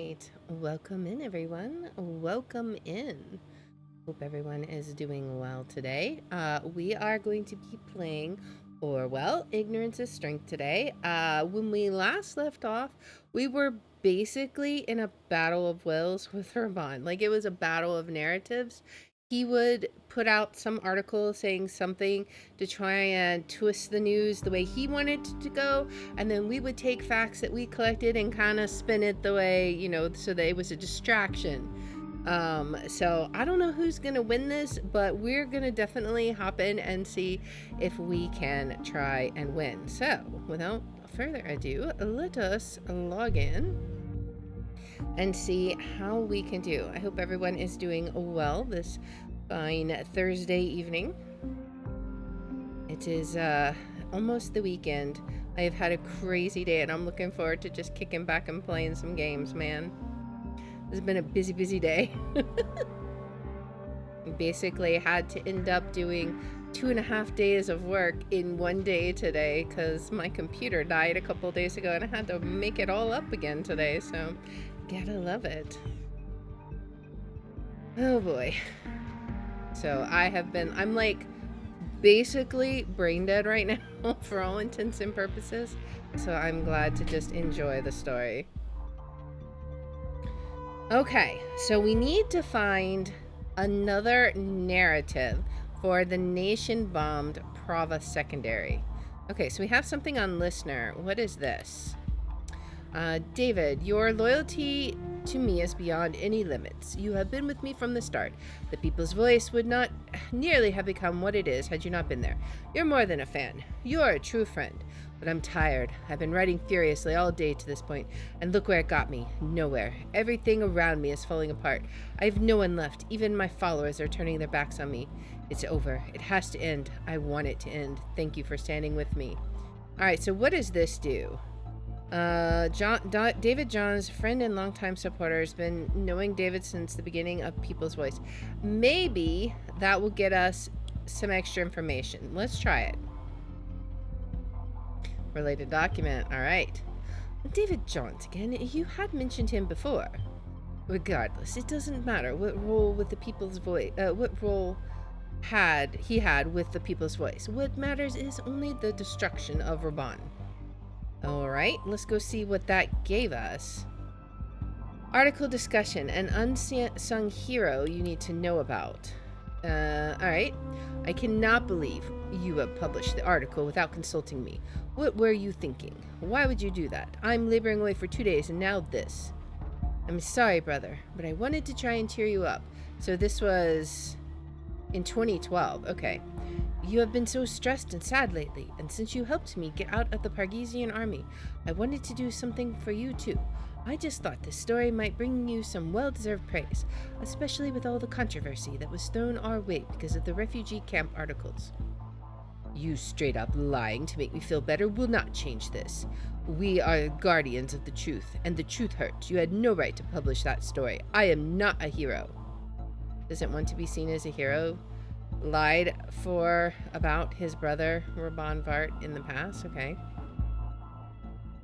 right. Welcome in, everyone. Welcome in. Hope everyone is doing well today. We are going to be playing Orwell, Ignorance is Strength today. When we last left off, we were basically in a battle of wills with Raban. Like, it was a battle of narratives. He would put out some article saying something to try and twist the news the way he wanted it to go, and then we would take facts that we collected and kind of spin it the way, you know, so that it was a distraction. So I don't know who's gonna win this, but we're gonna definitely hop in and see if we can try and win. So without further ado, let us log in and see how we can do. I hope everyone is doing well this fine Thursday evening. It is almost the weekend. I have had a crazy day and I'm looking forward to just kicking back and playing some games, man. It's been a busy day. Basically had to end up doing 2.5 days of work in one day today because my computer died a couple days ago and I had to make it all up again today, so gotta love it. Oh boy. So I'm like basically brain dead right now for all intents and purposes, so I'm glad to just enjoy the story. Okay, so we need to find another narrative for the nation-bombed Prava Secondary. Okay, so we have something on listener. What is this? David, your loyalty to me is beyond any limits. You have been with me from the start. The People's Voice would not nearly have become what it is had you not been there. You're more than a fan. You're a true friend. But I'm tired. I've been writing furiously all day to this point, and look where it got me. Nowhere. Everything around me is falling apart. I have no one left. Even my followers are turning their backs on me. It's over. It has to end. I want it to end. Thank you for standing with me. Alright, so what does this do? David John's friend and longtime supporter has been knowing David since the beginning of People's Voice. Maybe that will get us some extra information. Let's try it. Related document. All right. David Johns again. You had mentioned him before. Regardless, it doesn't matter what role with the People's Voice. What role he had with the People's Voice. What matters is only the destruction of Raban. All right. Let's go see what that gave us. Article discussion: an unsung hero you need to know about. All right. I cannot believe you have published the article without consulting me. What were you thinking? Why would you do that? I'm laboring away for 2 days and now this. I'm sorry, brother, but I wanted to try and cheer you up. So this was in 2012. Okay. You have been so stressed and sad lately, and since you helped me get out of the Pargesian army, I wanted to do something for you too. I just thought this story might bring you some well-deserved praise, especially with all the controversy that was thrown our way because of the refugee camp articles. You straight up lying to make me feel better will not change this. We are guardians of the truth, and the truth hurts. You had no right to publish that story. I am not a hero. Doesn't want to be seen as a hero. Lied about his brother Raban Vart in the past. Okay.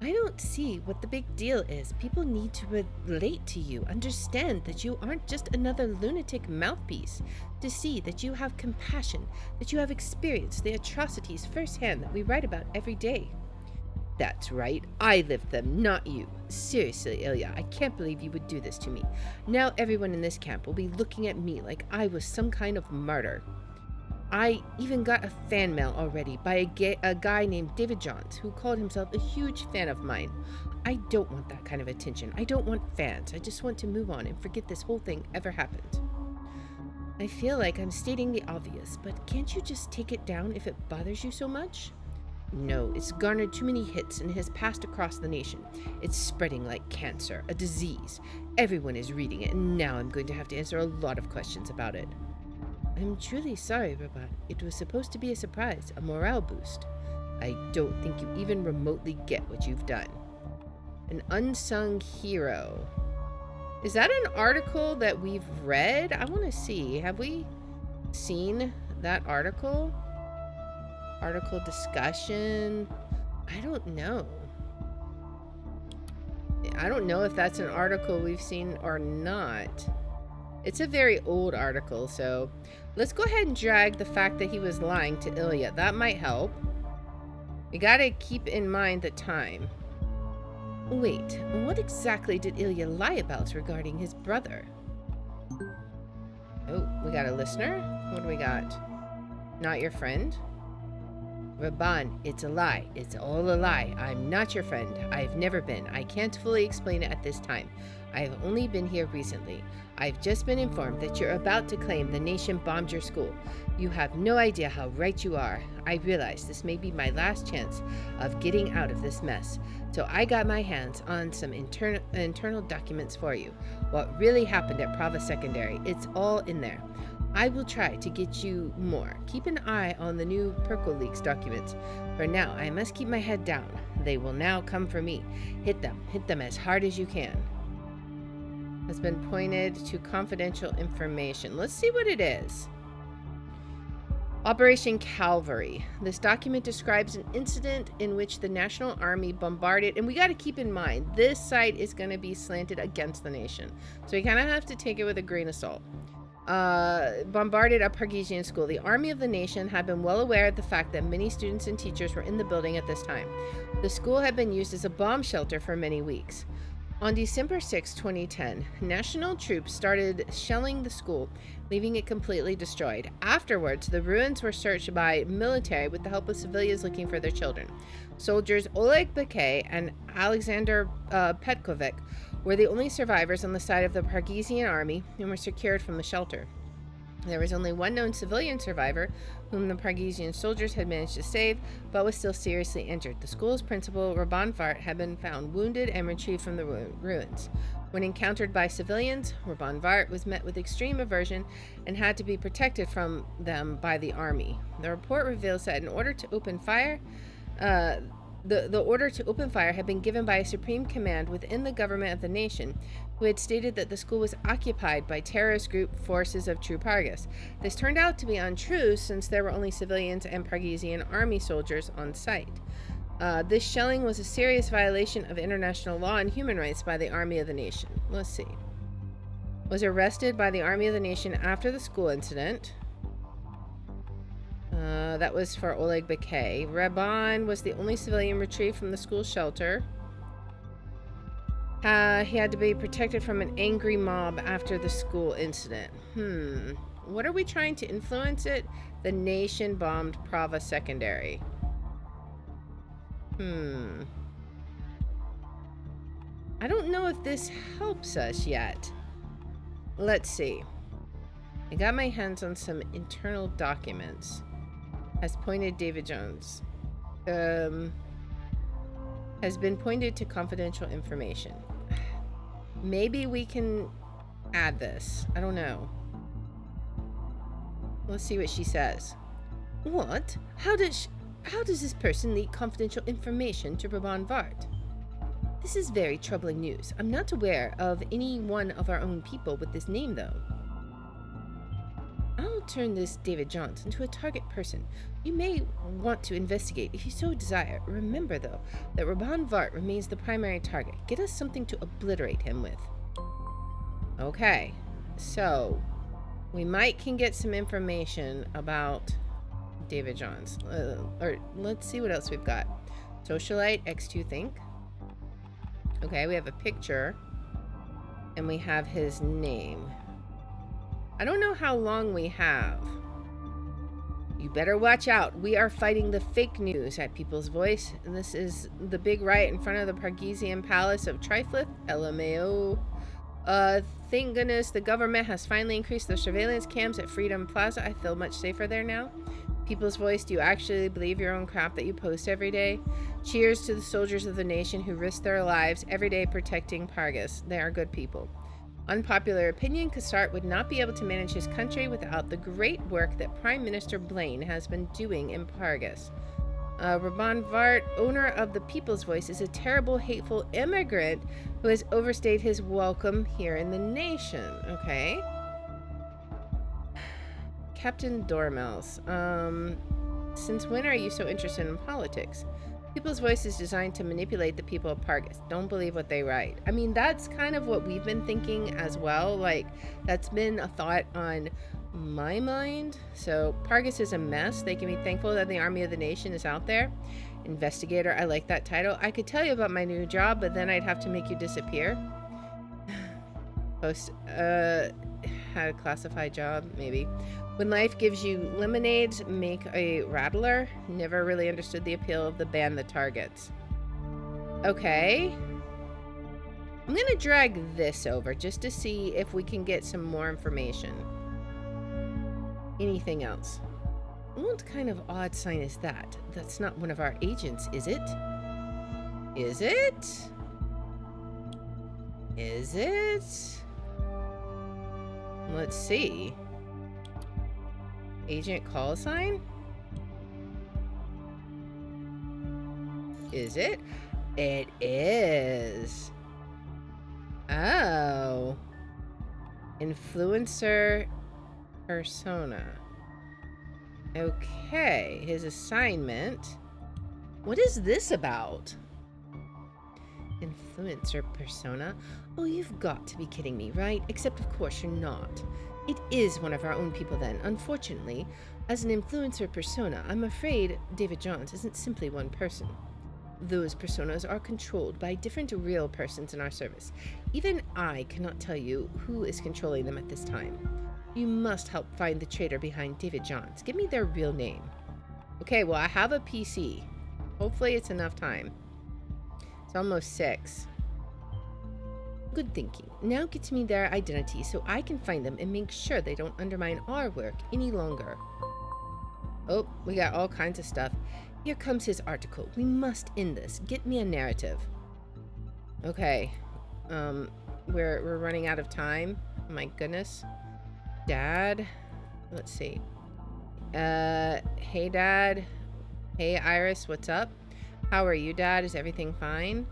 I don't see what the big deal is. People need to relate to you, understand that you aren't just another lunatic mouthpiece, to see that you have compassion, that you have experienced the atrocities firsthand that we write about every day. That's right, I lived them, not you. Seriously, Ilya, I can't believe you would do this to me. Now everyone in this camp will be looking at me like I was some kind of martyr. I even got a fan mail already by a guy named David Johns who called himself a huge fan of mine. I don't want that kind of attention. I don't want fans. I just want to move on and forget this whole thing ever happened. I feel like I'm stating the obvious, but can't you just take it down if it bothers you so much? No, it's garnered too many hits and has passed across the nation. It's spreading like cancer, a disease. Everyone is reading it, and now I'm going to have to answer a lot of questions about it. I'm truly sorry, Raban. It was supposed to be a surprise, a morale boost. I don't think you even remotely get what you've done. An unsung hero. Is that an article that we've read? I want to see. Have we seen that article? Article discussion? I don't know. I don't know if that's an article we've seen or not. It's a very old article, so let's go ahead and drag the fact that he was lying to Ilya. That might help. We gotta keep in mind the time. Wait, what exactly did Ilya lie about regarding his brother? Oh, we got a listener? What do we got? Not your friend? Raban, it's a lie. It's all a lie. I'm not your friend. I've never been. I can't fully explain it at this time. I've only been here recently. I've just been informed that you're about to claim the nation bombed your school. You have no idea how right you are. I realize this may be my last chance of getting out of this mess. So I got my hands on some internal documents for you. What really happened at Prava Secondary, it's all in there. I will try to get you more. Keep an eye on the new Percoleaks documents. For now, I must keep my head down. They will now come for me. Hit them as hard as you can. Has been pointed to confidential information. Let's see what it is. Operation Calvary. This document describes an incident in which the National Army bombarded, and we got to keep in mind, this site is going to be slanted against the nation. So you kind of have to take it with a grain of salt. Bombarded a Pargesian school. The Army of the Nation had been well aware of the fact that many students and teachers were in the building at this time. The school had been used as a bomb shelter for many weeks. On December 6, 2010, national troops started shelling the school, leaving it completely destroyed. Afterwards, the ruins were searched by military with the help of civilians looking for their children. Soldiers Oleg Bakay and Alexander Petkovic were the only survivors on the side of the Pargesian army and were secured from the shelter. There was only one known civilian survivor, whom the Pargesian soldiers had managed to save, but was still seriously injured. The school's principal, Raban, had been found wounded and retrieved from the ruins. When encountered by civilians, Raban was met with extreme aversion and had to be protected from them by the army. The report reveals that in order to open fire, the order to open fire had been given by a supreme command within the government of the nation, who had stated that the school was occupied by terrorist group forces of True Pargas. This turned out to be untrue, since there were only civilians and Pargesian army soldiers on site. This shelling was a serious violation of international law and human rights by the Army of the Nation. Let's see. Was arrested by the Army of the Nation after the school incident. That was for Oleg Bakay. Raban was the only civilian retrieved from the school shelter. He had to be protected from an angry mob after the school incident. What are we trying to influence it? The nation bombed Prava Secondary. I don't know if this helps us yet. Let's see. I got my hands on some internal documents. Has pointed David Jones. Has been pointed to confidential information. Maybe we can add this. I don't know. Let's see what she says. What? How does this person leak confidential information to Raban Vart? This is very troubling news. I'm not aware of any one of our own people with this name, though. I'll turn this David Johns into a target person. You may want to investigate if you so desire. Remember, though, that Raban Vart remains the primary target. Get us something to obliterate him with. Okay, so we can get some information about David Johns. Or let's see what else we've got. Socialite, X2 Think. Okay, we have a picture, and we have his name. I don't know how long we have. You better watch out. We are fighting the fake news at People's Voice. And this is the big riot in front of the Pargesian Palace of Triflith, LMAO. Thank goodness the government has finally increased the surveillance cams at Freedom Plaza. I feel much safer there now. People's Voice, do you actually believe your own crap that you post every day? Cheers to the soldiers of the nation who risk their lives every day protecting Pargas. They are good people. Unpopular opinion, Kassart would not be able to manage his country without the great work that Prime Minister Blaine has been doing in Pargas. Raban Vart, owner of the People's Voice, is a terrible, hateful immigrant who has overstayed his welcome here in the nation. Okay. Captain Dormels, since when are you so interested in politics? People's voice is designed to manipulate the people of Pargus. Don't believe what they write. I mean, that's kind of what we've been thinking as well. Like, that's been a thought on my mind. So, Pargus is a mess. They can be thankful that the army of the nation is out there. Investigator, I like that title. I could tell you about my new job, but then I'd have to make you disappear. Post, had a classified job, maybe. When life gives you lemonades, make a rattler. Never really understood the appeal of the band The Targets. Okay. I'm gonna drag this over just to see if we can get some more information. Anything else? What kind of odd sign is that? That's not one of our agents, is it? Is it? Is it? Let's see. Agent call sign? Is it? It is. Oh. Influencer persona. Okay, his assignment. What is this about? Influencer persona? Oh, you've got to be kidding me, right? Except of course you're not. It is one of our own people then. Unfortunately, as an influencer persona, I'm afraid David Johns isn't simply one person. Those personas are controlled by different real persons in our service. Even I cannot tell you who is controlling them at this time. You must help find the traitor behind David Johns. Give me their real name. Okay, well, I have a PC. Hopefully it's enough time. It's almost 6. Good thinking. Now get me their identity so I can find them and make sure they don't undermine our work any longer. Oh, we got all kinds of stuff. Here comes his article. We must end this. Get me a narrative. Okay. We're running out of time. My goodness. Dad. Let's see. Hey, Dad. Hey, Iris. What's up? How are you, Dad? Is everything fine?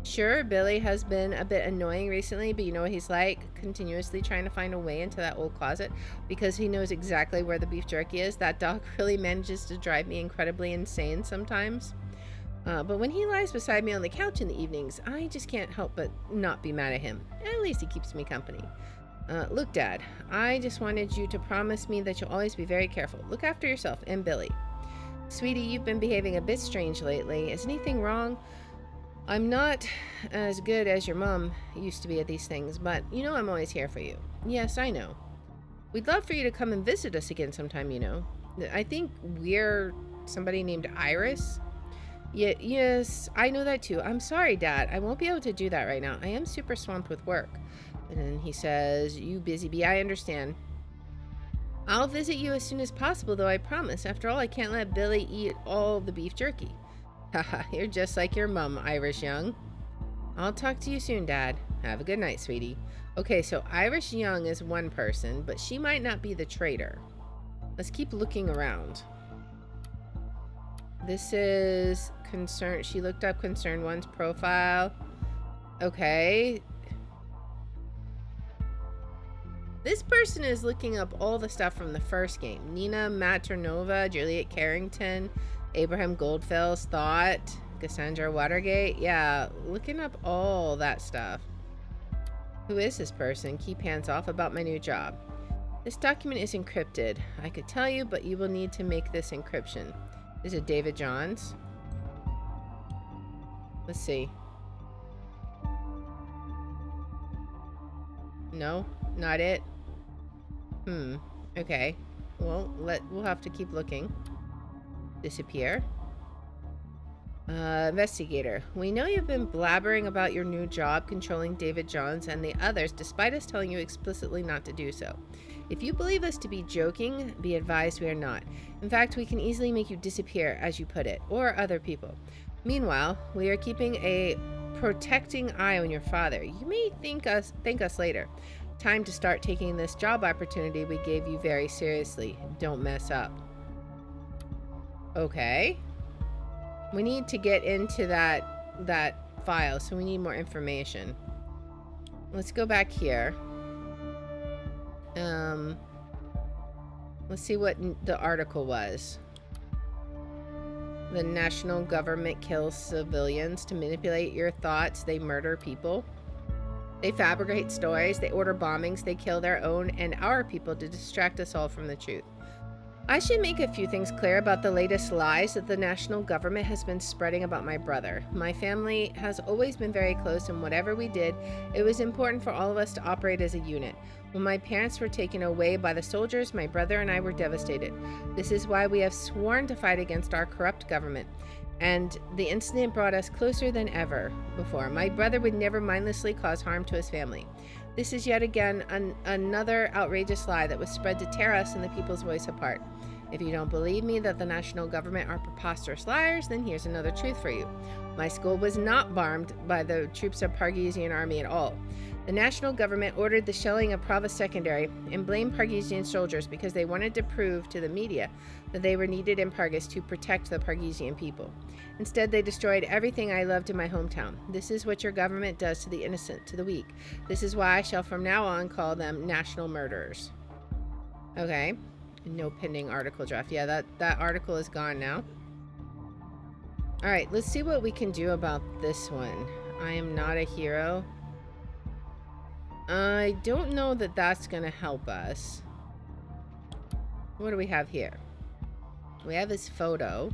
Sure, Billy has been a bit annoying recently, but you know what he's like? Continuously trying to find a way into that old closet because he knows exactly where the beef jerky is. That dog really manages to drive me incredibly insane sometimes. But when he lies beside me on the couch in the evenings, I just can't help but not be mad at him. At least he keeps me company. Look, Dad, I just wanted you to promise me that you'll always be very careful. Look after yourself and Billy. Sweetie, you've been behaving a bit strange lately. Is anything wrong? I'm not as good as your mom used to be at these things, but you know I'm always here for you. Yes, I know. We'd love for you to come and visit us again sometime, you know. I think we're somebody named Iris. Yeah, yes, I know that too. I'm sorry, Dad. I won't be able to do that right now. I am super swamped with work. And then he says, you busy bee, I understand. I'll visit you as soon as possible, though, I promise. After all, I can't let Billy eat all the beef jerky. Haha, you're just like your mom, Irish Young. I'll talk to you soon, Dad. Have a good night, sweetie. Okay, so Irish Young is one person, but she might not be the traitor. Let's keep looking around. This is Concern. She looked up Concern One's profile. Okay. This person is looking up all the stuff from the first game. Nina Maternova, Juliet Carrington, Abraham Goldfell's Thought, Cassandra Watergate. Yeah, looking up all that stuff. Who is this person? Keep hands off about my new job. This document is encrypted. I could tell you, but you will need to make this encryption. Is it David Johns? Let's see. No, not it. Okay. Well, we'll have to keep looking. Disappear. Investigator. We know you've been blabbering about your new job controlling David Johns and the others, despite us telling you explicitly not to do so. If you believe us to be joking, be advised we are not. In fact, we can easily make you disappear, as you put it, or other people. Meanwhile, we are keeping a protecting eye on your father. You may thank us later. Time to start taking this job opportunity we gave you very seriously. Don't mess up. Okay. We need to get into that file, so we need more information. Let's go back here. Let's see what the article was. The national government kills civilians to manipulate your thoughts. They murder people. They fabricate stories. They order bombings. They kill their own and our people to distract us all from the truth. I should make a few things clear about the latest lies that the national government has been spreading about my brother. My family has always been very close, and whatever we did, it was important for all of us to operate as a unit. When my parents were taken away by the soldiers, my brother and I were devastated. This is why we have sworn to fight against our corrupt government. And the incident brought us closer than ever before. My brother would never mindlessly cause harm to his family. This is yet again another outrageous lie that was spread to tear us and the people's voice apart. If you don't believe me that the national government are preposterous liars, then here's another truth for you. My school was not bombed by the troops of Pargesian army at all. The national government ordered the shelling of Prava Secondary and blamed Pargesian soldiers because they wanted to prove to the media that they were needed in Pargas to protect the Pargesian people. Instead, they destroyed everything I loved in my hometown. This is what your government does to the innocent, to the weak. This is why I shall from now on call them national murderers. Okay. No pending article draft. Yeah, that article is gone now. All right, let's see what we can do about this one. I am not a hero. I don't know that that's going to help us. What do we have here? We have his photo.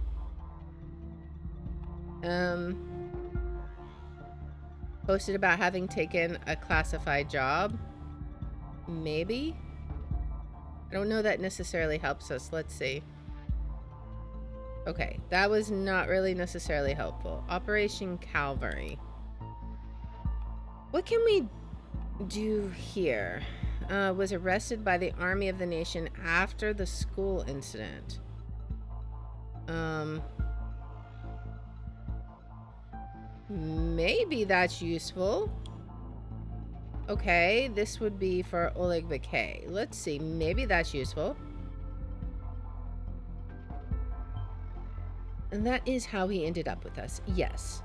Posted about having taken a classified job. Maybe? I don't know that necessarily helps us. Let's see. Okay, that was not really necessarily helpful. Operation Calvary. What can we do here? Was arrested by the Army of the Nation after the school incident. Maybe that's useful. Okay, this would be for Oleg Bakay. Let's see, maybe that's useful. And that is how he ended up with us. Yes.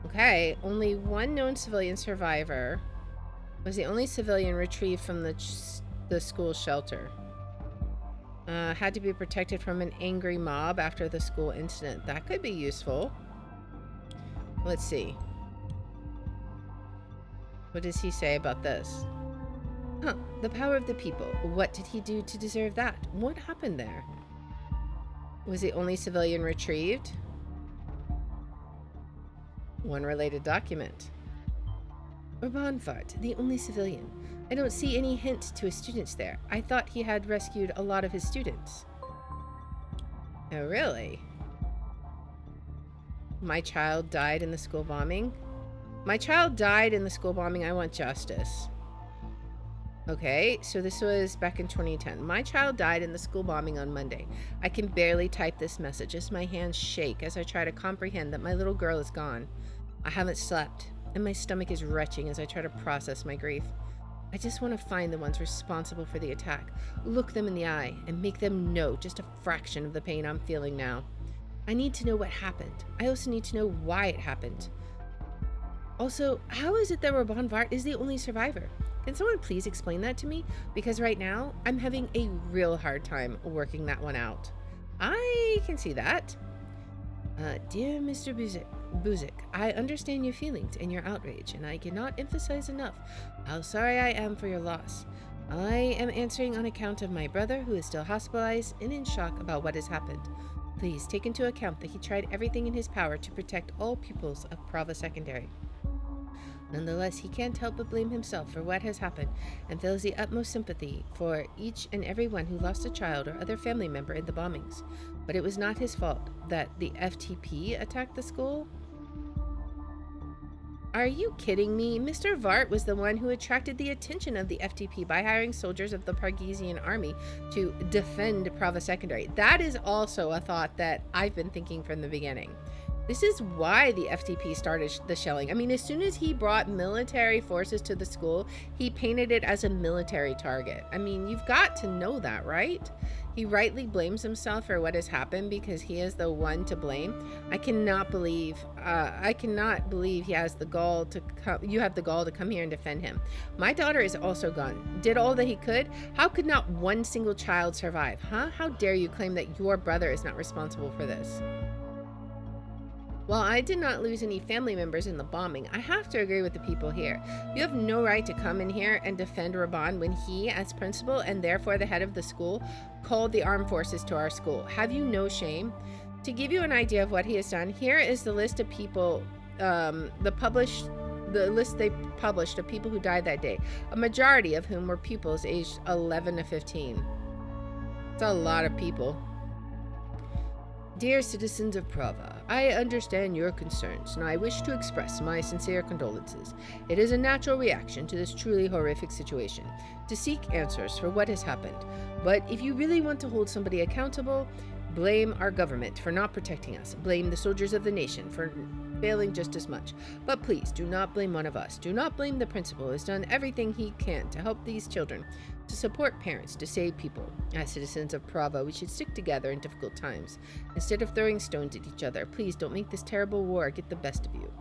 Okay, only one known civilian survivor was the only civilian retrieved from the school shelter. Had to be protected from an angry mob after the school incident. That could be useful. Let's see. What does he say about this? Huh, the power of the people. What did he do to deserve that? What happened there? Was the only civilian retrieved? One related document. Raban, the only civilian. I don't see any hint to his students there. I thought he had rescued a lot of his students. Oh, really? My child died in the school bombing. My child died in the school bombing. I want justice. Okay, so this was back in 2010. My child died in the school bombing on Monday. I can barely type this message as my hands shake as I try to comprehend that my little girl is gone. I haven't slept, and my stomach is retching as I try to process my grief. I just want to find the ones responsible for the attack, look them in the eye, and make them know just a fraction of the pain I'm feeling now. I need to know what happened. I also need to know why it happened. Also, how is it that Raban Vart is the only survivor? Can someone please explain that to me? Because right now, I'm having a real hard time working that one out. I can see that. Dear Mr. Buzik, I understand your feelings and your outrage, and I cannot emphasize enough how sorry I am for your loss. I am answering on account of my brother, who is still hospitalized and in shock about what has happened. Please take into account that he tried everything in his power to protect all pupils of Prava Secondary. Nonetheless, he can't help but blame himself for what has happened and feels the utmost sympathy for each and every one who lost a child or other family member in the bombings. But it was not his fault that the FTP attacked the school. Are you kidding me? Mr. Vart was the one who attracted the attention of the FTP by hiring soldiers of the Pargesian army to defend Prava Secondary. That is also a thought that I've been thinking from the beginning. This is why the FTP started the shelling. I mean, as soon as he brought military forces to the school, he painted it as a military target. I mean, you've got to know that, right? He rightly blames himself for what has happened because he is the one to blame. I cannot believe he has the gall to come. You have the gall to come here and defend him. My daughter is also gone. Did all that he could. How could not one single child survive? Huh? How dare you claim that your brother is not responsible for this? While I did not lose any family members in the bombing, I have to agree with the people here. You have no right to come in here and defend Raban when he, as principal and therefore the head of the school, called the armed forces to our school. Have you no shame? To give you an idea of what he has done, here is the list of people, the list they published of people who died that day, a majority of whom were pupils aged 11 to 15. It's a lot of people. Dear citizens of Prava, I understand your concerns, and I wish to express my sincere condolences. It is a natural reaction to this truly horrific situation, to seek answers for what has happened. But if you really want to hold somebody accountable, blame our government for not protecting us. Blame the soldiers of the nation for failing just as much. But please, do not blame one of us. Do not blame the principal who has done everything he can to help these children, to support parents, to save people. As citizens of Prava, we should stick together in difficult times. Instead of throwing stones at each other, please don't make this terrible war get the best of you.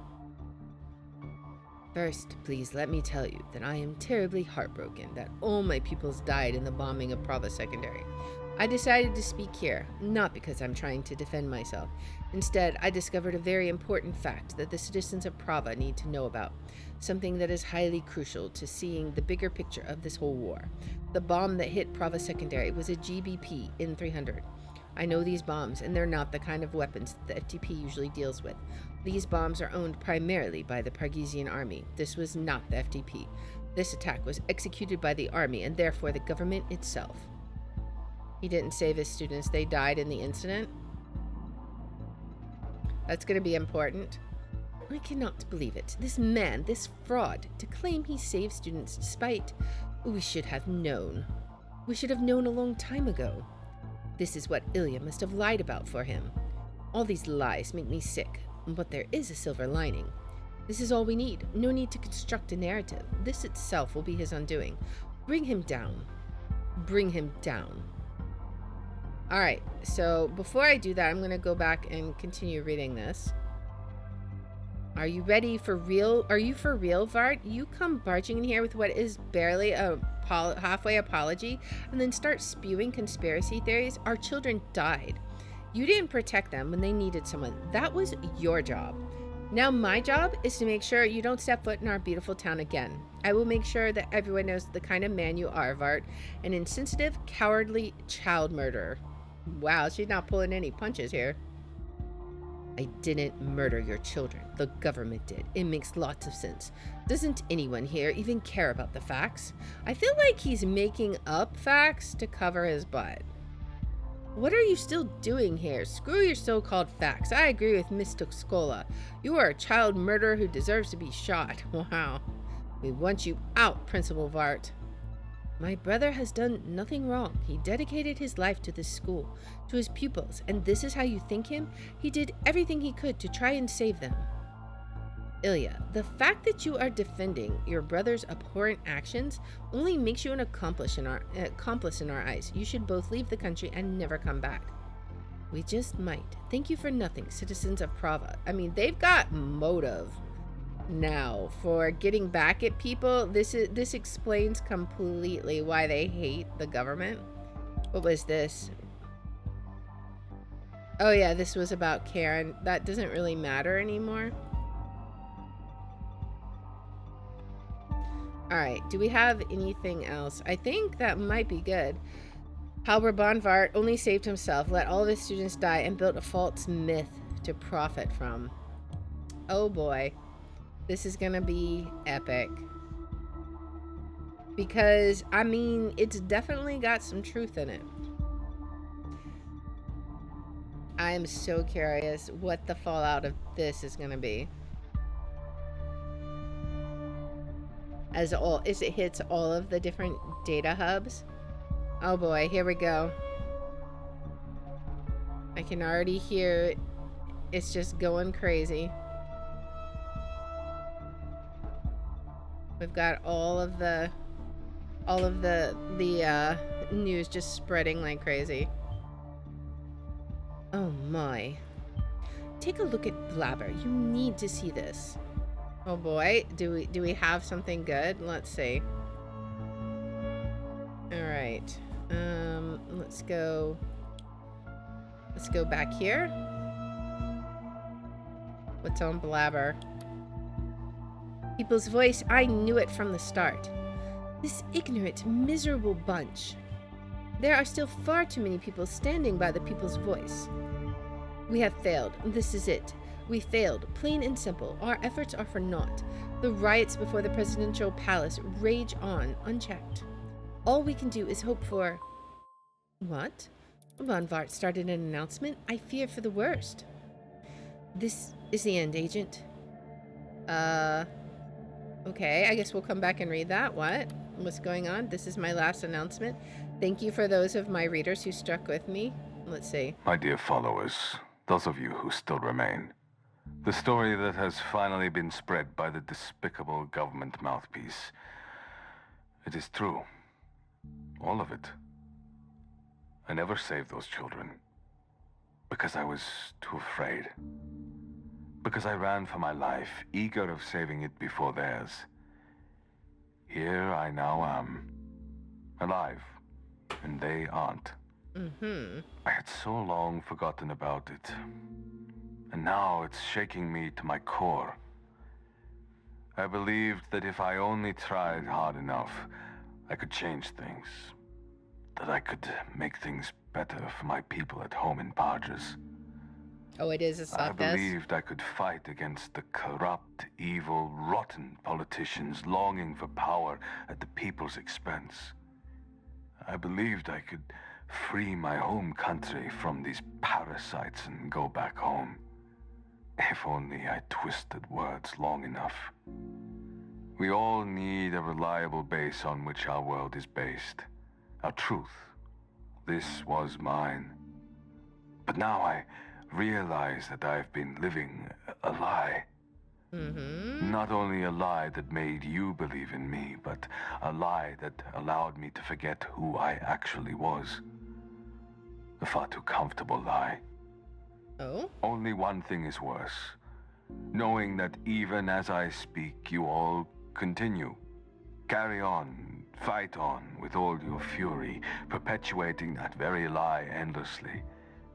First, please let me tell you that I am terribly heartbroken that all my pupils died in the bombing of Prava Secondary. I decided to speak here, not because I'm trying to defend myself. Instead, I discovered a very important fact that the citizens of Prava need to know about, something that is highly crucial to seeing the bigger picture of this whole war. The bomb that hit Prava Secondary was a GBP in 300. I know these bombs, and they're not the kind of weapons that the FTP usually deals with. These bombs are owned primarily by the Pargesian army. This was not the FTP. This attack was executed by the army and therefore the government itself. He didn't save his students. They died in the incident. That's going to be important. I cannot believe it. This man, this fraud, to claim he saved students despite... We should have known. We should have known a long time ago. This is what Ilya must have lied about for him. All these lies make me sick, but there is a silver lining. This is all we need. No need to construct a narrative. This itself will be his undoing. Bring him down. Bring him down. All right, so before I do that, I'm going to go back and continue reading this. Are you ready for real? Are you for real, Vart? You come barging in here with what is barely a halfway apology and then start spewing conspiracy theories? Our children died. You didn't protect them when they needed someone. That was your job. Now my job is to make sure you don't step foot in our beautiful town again. I will make sure that everyone knows the kind of man you are, Vart, an insensitive, cowardly child murderer. Wow, she's not pulling any punches here. I didn't murder your children. The government did. It makes lots of sense. Doesn't anyone here even care about the facts? I feel like he's making up facts to cover his butt. What are you still doing here? Screw your so-called facts. I agree with Miss Tuxkola. You are a child murderer who deserves to be shot. Wow. We want you out, Principal Vart. My brother has done nothing wrong. He dedicated his life to this school, to his pupils, and this is how you think him? He did everything he could to try and save them. Ilya, the fact that you are defending your brother's abhorrent actions only makes you an accomplice in our eyes. You should both leave the country and never come back. We just might. Thank you for nothing, citizens of Prava. I mean, they've got motive. Now, for getting back at people, this explains completely why they hate the government. What was this? Oh yeah, this was about Karen. That doesn't really matter anymore. Alright, do we have anything else? I think that might be good. How Raban Vart only saved himself, let all of his students die, and built a false myth to profit from. Oh boy. This is gonna be epic. Because, I mean, it's definitely got some truth in it. I am so curious what the fallout of this is gonna be. As it hits all of the different data hubs. Oh boy, here we go. I can already hear It's just going crazy. We've got all of the news just spreading like crazy. Oh my. Take a look at Blabber. You need to see this. Oh boy, do we have something good? Let's see. All right. Let's go back here. What's on Blabber? People's Voice, I knew it from the start. This ignorant, miserable bunch. There are still far too many people standing by the People's Voice. We have failed. This is it. We failed, plain and simple. Our efforts are for naught. The riots before the presidential palace rage on, unchecked. All we can do is hope for... What? Von Vart started an announcement. I fear for the worst. This is the end, Agent. Okay, I guess we'll come back and read that. What's going on? This is my last announcement. Thank you for those of my readers who stuck with me. Let's see. My dear followers, those of you who still remain, the story that has finally been spread by the despicable government mouthpiece. It is true. All of it. I never saved those children. Because I was too afraid. Because I ran for my life, eager of saving it before theirs. Here I now am. Alive. And they aren't. I had so long forgotten about it. And now it's shaking me to my core. I believed that if I only tried hard enough, I could change things. That I could make things better for my people at home in Parges. Oh, it is a soft I believed I could fight against the corrupt, evil, rotten politicians longing for power at the people's expense. I believed I could free my home country from these parasites and go back home. If only I twisted words long enough. We all need a reliable base on which our world is based. Our truth. This was mine. But now I realize that I've been living a lie. Not only a lie that made you believe in me, but a lie that allowed me to forget who I actually was. A far too comfortable lie. Oh? Only one thing is worse. Knowing that even as I speak, you all continue. Carry on, fight on with all your fury, perpetuating that very lie endlessly.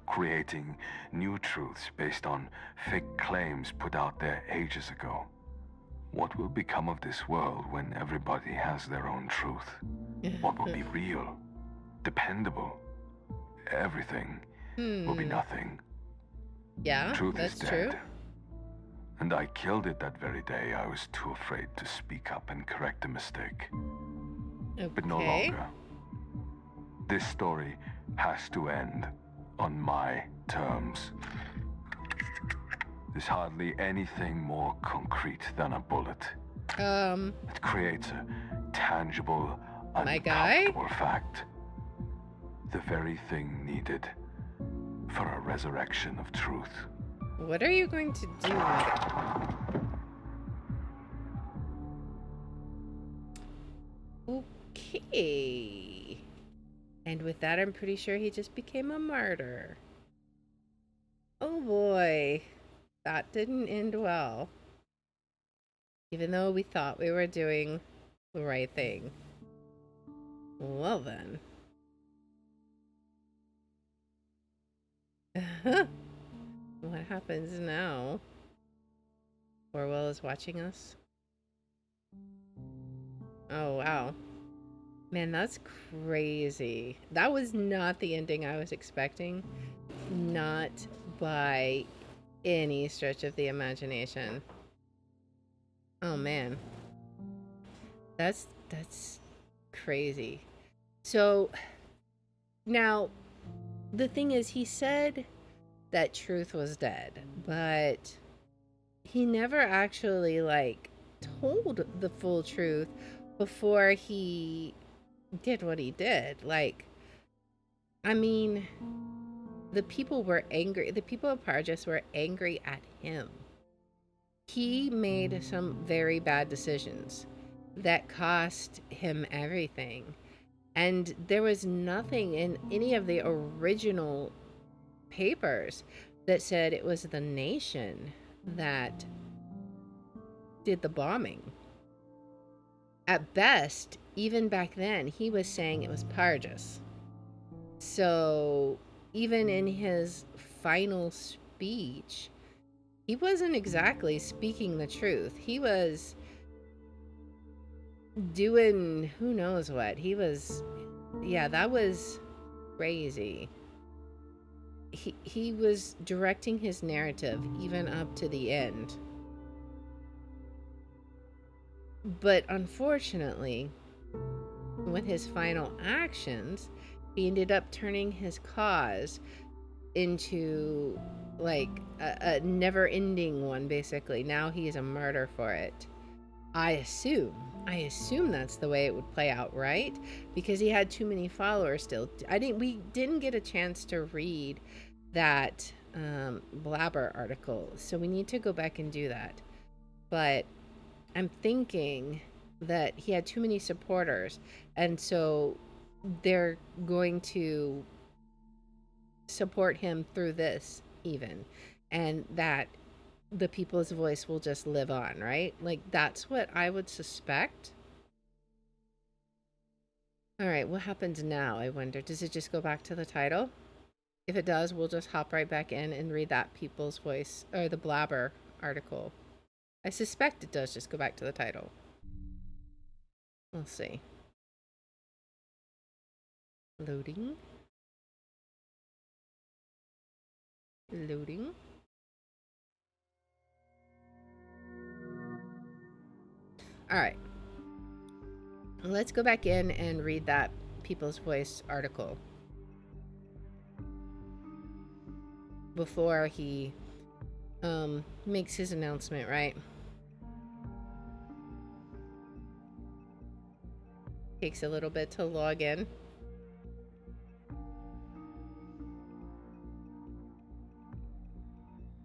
Creating new truths based on fake claims put out there ages ago. What will become of this world when everybody has their own truth? What will be real? Dependable? Everything will be nothing. Yeah, Truth that's is dead. true. And I killed it that very day. I was too afraid to speak up and correct a mistake. Okay. But no longer. This story has to end on my terms. There's hardly anything more concrete than a bullet. It creates a tangible, My guy? uncomfortable fact. The very thing needed for a resurrection of truth. What are you going to do, my guy? Okay. And with that, I'm pretty sure he just became a martyr. Oh boy. That didn't end well. Even though we thought we were doing the right thing. Well then. What happens now? Orwell is watching us. Oh, wow. Man, that's crazy. That was not the ending I was expecting. Not by any stretch of the imagination. Oh, man. That's crazy. So, now, the thing is, he said that truth was dead, but he never actually, like, told the full truth before he did what he did. Like, I mean, the people were angry. The people of Pargus were angry at him. He made some very bad decisions that cost him everything. And there was nothing in any of the original papers that said it was the nation that did the bombing. At best, even back then, he was saying it was Pargus. So even in his final speech, he wasn't exactly speaking the truth. He was doing who knows what. He was, yeah, that was crazy. He was directing his narrative even up to the end. But unfortunately, with his final actions, he ended up turning his cause into like a never-ending one, basically. Now he's a martyr for it. I assume that's the way it would play out, right? Because he had too many followers still. We didn't get a chance to read that Blabber article, so we need to go back and do that. But I'm thinking that he had too many supporters, and so they're going to support him through this even, and that the people's voice will just live on, right? Like, that's what I would suspect. All right, what happens now, I wonder? Does it just go back to the title? If it does, we'll just hop right back in and read that people's voice, or the Blabber article. I suspect it does just go back to the title. We'll see. Loading. Loading. All right. Let's go back in and read that People's Voice article before he makes his announcement, right? Takes a little bit to log in.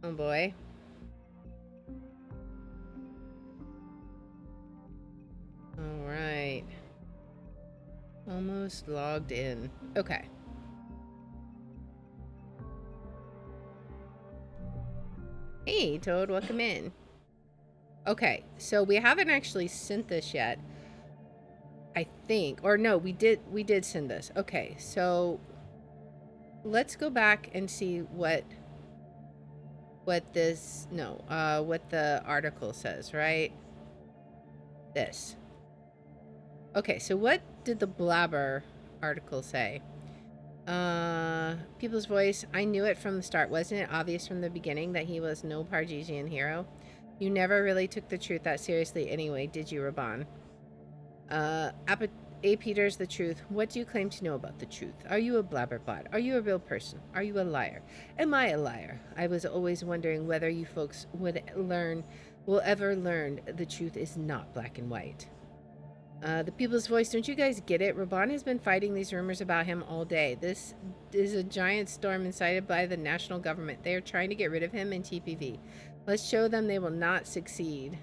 Oh boy. All right. Almost logged in. Okay. Hey, Toad, welcome in. Okay, so we haven't actually sent this yet, I think. Or no, we did send this. Okay, so let's go back and see what the article says, right? This. Okay, so what did the Blabber article say? People's Voice, I knew it from the start. Wasn't it obvious from the beginning that he was no Pargesian hero? You never really took the truth that seriously anyway, did you, Raban? A. Peters, the truth. What do you claim to know about the truth? Are you a blabberbot? Are you a real person? Are you a liar? Am I a liar? I was always wondering whether you folks will ever learn the truth is not black and white. The People's Voice, don't you guys get it? Raban has been fighting these rumors about him all day. This is a giant storm incited by the national government. They are trying to get rid of him in TPV. Let's show them they will not succeed.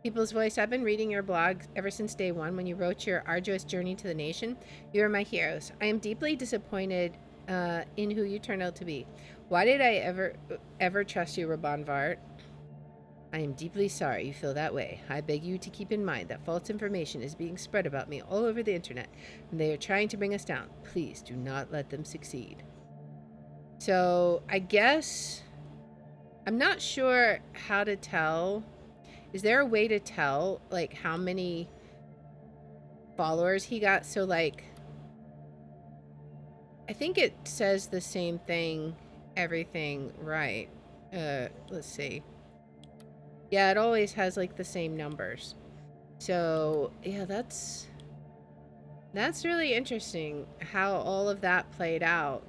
People's Voice, I've been reading your blog ever since day one when you wrote your arduous journey to the nation. You are my heroes. I am deeply disappointed in who you turned out to be. Why did I ever trust you, Raban Vart? I am deeply sorry you feel that way. I beg you to keep in mind that false information is being spread about me all over the internet, and they are trying to bring us down. Please do not let them succeed. So, I guess I'm not sure how to tell. Is there a way to tell, like, how many followers he got? So, like, I think it says the same thing, everything, right? Let's see. Yeah, it always has, like, the same numbers. So, yeah, that's really interesting how all of that played out.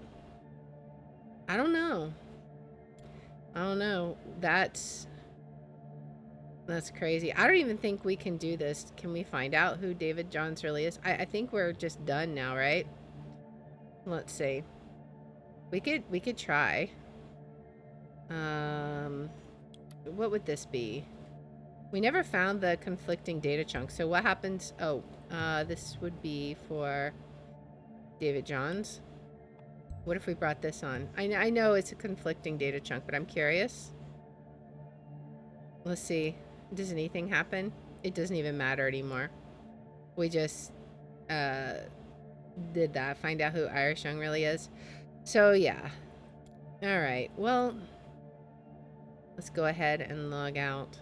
I don't know. That's crazy. I don't even think we can do this. Can we find out who David Johns really is? I think we're just done now, right? Let's see. We could try. What would this be? We never found the conflicting data chunk. So what happens? Oh, this would be for David Johns. What if we brought this on? I know it's a conflicting data chunk, but I'm curious. Let's see. Does anything happen? It doesn't even matter anymore. We just did that. Find out who Irish Young really is. So yeah. All right. Well, let's go ahead and log out.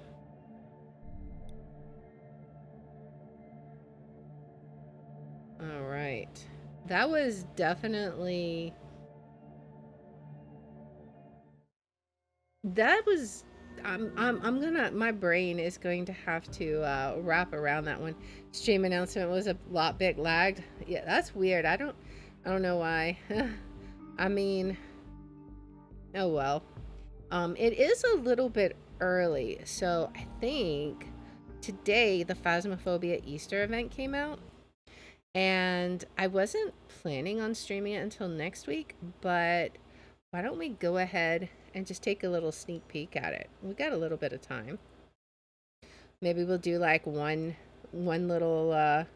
All right. That was definitely... That was... I'm gonna... My brain is going to have to wrap around that one. Stream announcement was a lot bit lagged. Yeah, that's weird. I don't know why. I mean... Oh well. It is a little bit early, so I think today the Phasmophobia Easter event came out, and I wasn't planning on streaming it until next week, but why don't we go ahead and just take a little sneak peek at it? We got a little bit of time. Maybe we'll do like one little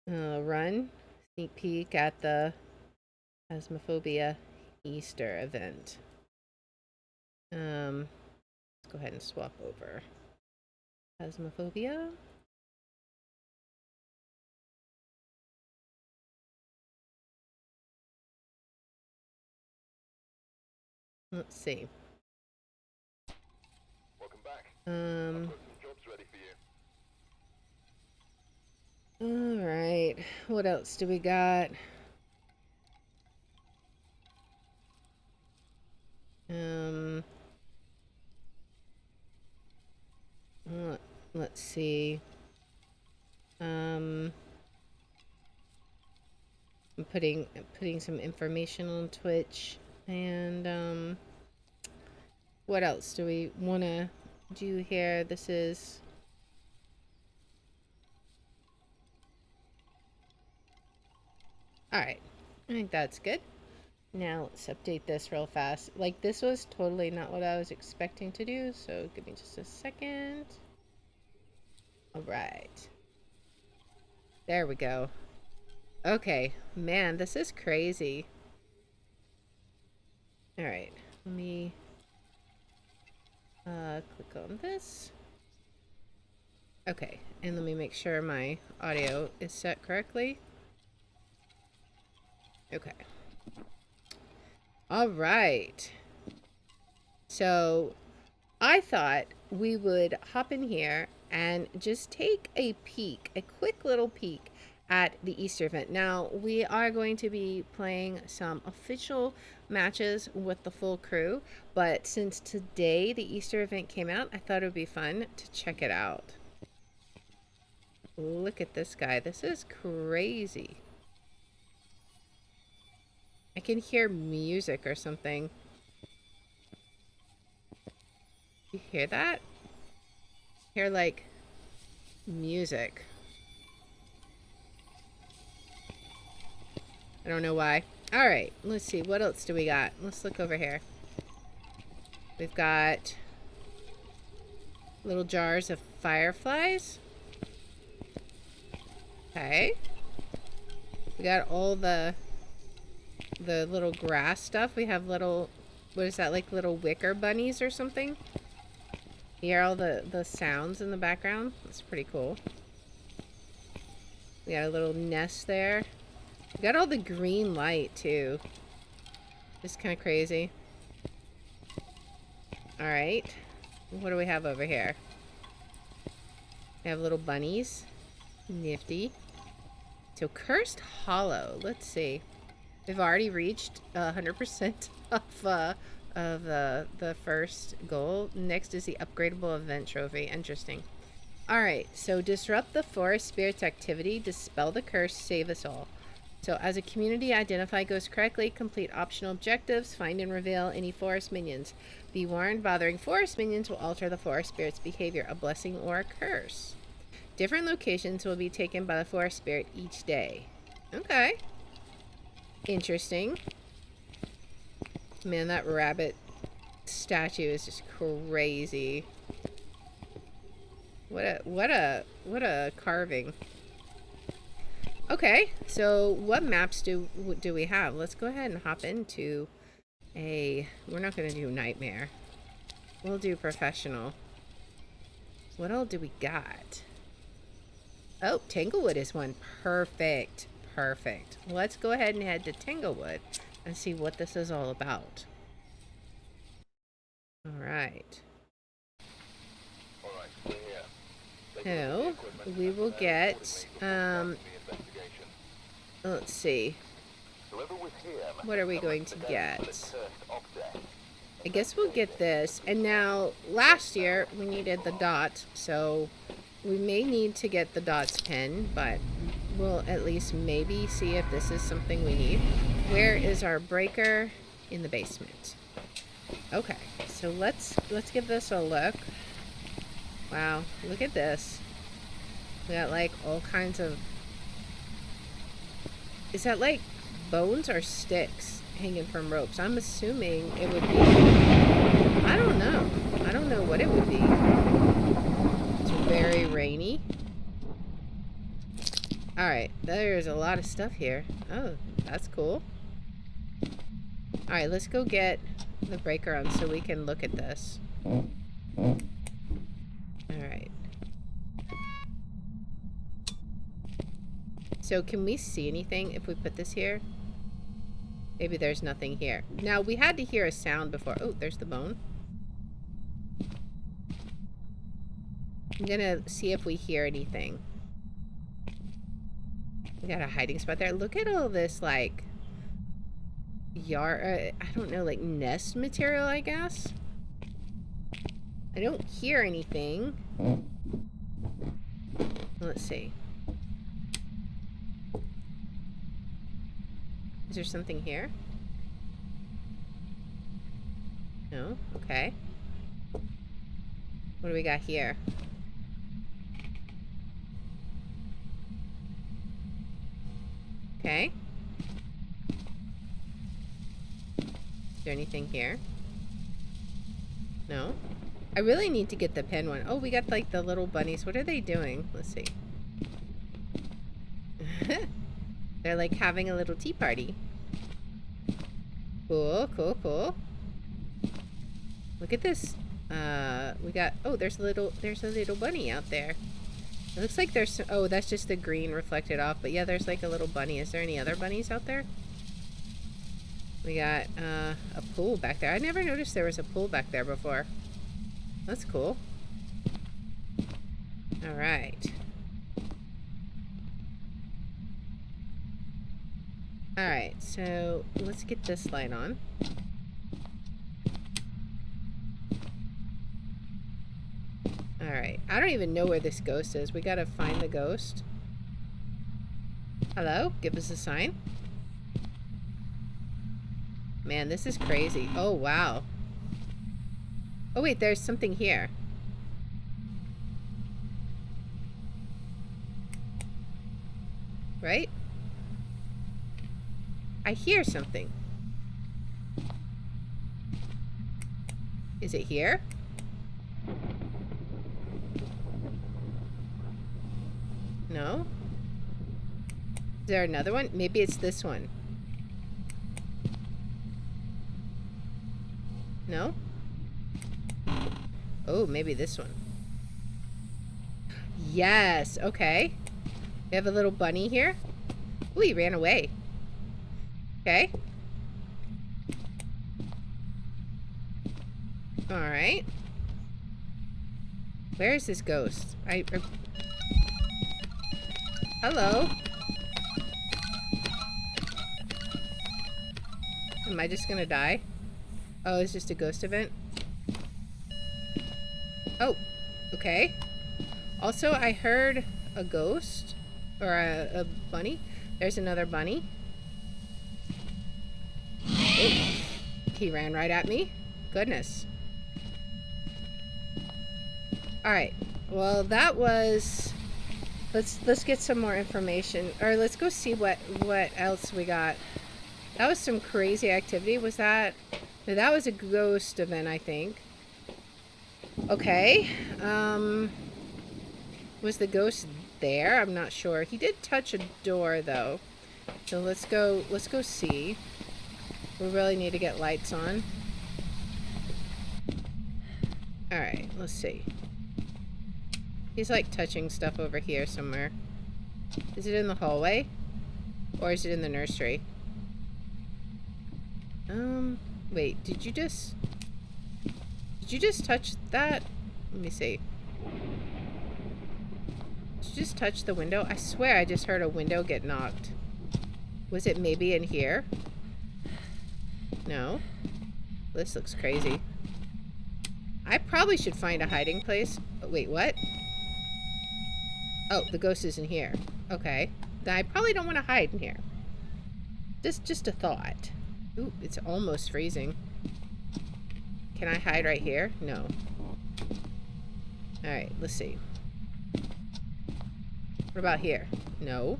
run, sneak peek at the Phasmophobia Easter event. Let's go ahead and swap over. Phasmophobia. Let's see. Welcome back. I've got some jobs ready for you. All right. What else do we got? Let's see. I'm putting some information on Twitch, and what else do we want to do here? This is... All right. I think that's good. Now let's update this real fast. Like, this was totally not what I was expecting to do, so give me just a second. All right. There we go. Okay. Man, this is crazy. All right. Let me click on this. Okay. And let me make sure my audio is set correctly. Okay. All right. So I thought we would hop in here and just take a peek, a quick little peek at the Easter event. Now, we are going to be playing some official matches with the full crew, but since today the Easter event came out, I thought it would be fun to check it out. Look at this guy. This is crazy. I can hear music or something. You hear that? Hear like music. I don't know why. All right, let's see. What else do we got? Let's look over here. We've got little jars of fireflies. Okay. We got all the little grass stuff. We have little, what is that, like little wicker bunnies or something? You hear all the sounds in the background? That's pretty cool. We got a little nest there. We got all the green light too. Just kind of crazy. All right. What do we have over here? We have little bunnies. Nifty. So Cursed Hollow. Let's see. We've already reached 100% of the first goal. Next is the upgradable event trophy. Interesting. All right. So disrupt the forest spirit's activity, dispel the curse, save us all. So as a community, identify ghosts correctly, complete optional objectives, find and reveal any forest minions. Be warned, bothering forest minions will alter the forest spirit's behavior, a blessing or a curse. Different locations will be taken by the forest spirit each day. Okay. Interesting. Man, that rabbit statue is just crazy. What a carving. Okay, so what maps do we have? Let's go ahead and hop into we're not going to do nightmare. We'll do professional. What all do we got? Oh, Tanglewood is one. Perfect. Perfect. Let's go ahead and head to Tanglewood and see what this is all about. All right. So, we will get, let's see. What are we going to get? I guess we'll get this. And now, last year, we needed the dot, so we may need to get the dot's pin, but we'll at least maybe see if this is something we need. Where is our breaker? In the basement. Okay, so let's give this a look. Wow, look at this. We got like all kinds of... Is that like bones or sticks hanging from ropes? I'm assuming it would be... I don't know. I don't know what it would be. It's very rainy. Alright, there's a lot of stuff here. Oh, that's cool. Alright, let's go get the breaker on so we can look at this. Alright. So can we see anything if we put this here? Maybe there's nothing here. Now, we had to hear a sound before. Oh, there's the bone. I'm gonna see if we hear anything. We got a hiding spot there. Look at all this, like, I don't know, like nest material, I guess. I don't hear anything. Let's see. Is there something here? No? Okay. What do we got here? Okay. Is there anything here? No? I really need to get the pen one. Oh, we got like the little bunnies. What are they doing? Let's see. They're like having a little tea party. Cool, cool, cool. Look at this. We got, oh, there's a little bunny out there. It looks like there's, oh, that's just the green reflected off. But yeah, there's like a little bunny. Is there any other bunnies out there? We got a pool back there. I never noticed there was a pool back there before. That's cool. All right. All right, so let's get this light on. All right, I don't even know where this ghost is. We gotta find the ghost. Hello? Give us a sign. Man, this is crazy. Oh, wow. Oh, wait, there's something here. Right? I hear something. Is it here? No? Is there another one? Maybe it's this one. No? Oh, maybe this one. Yes, okay. We have a little bunny here. Ooh, he ran away. Okay. Alright. Where is this ghost? Hello? Am I just gonna die? Oh, it's just a ghost event? Oh, okay. Also, I heard a ghost. Or a bunny. There's another bunny. Oh, he ran right at me. Goodness. Alright. Well, that was... Let's get some more information. Or let's go see what else we got. That was some crazy activity. Was that Now, that was a ghost event, I think. Okay. Was the ghost there? I'm not sure. He did touch a door, though. So let's go see. We really need to get lights on. Alright, let's see. He's like touching stuff over here somewhere. Is it in the hallway? Or is it in the nursery? Wait, did you just touch that? Let me see. Did you just touch the window? I swear I just heard a window get knocked. Was it maybe in here? No. This looks crazy. I probably should find a hiding place. Oh, wait, what? Oh, the ghost is in here. Okay. Then I probably don't want to hide in here. Just a thought. Ooh, it's almost freezing. Can I hide right here? No. Alright, let's see. What about here? No.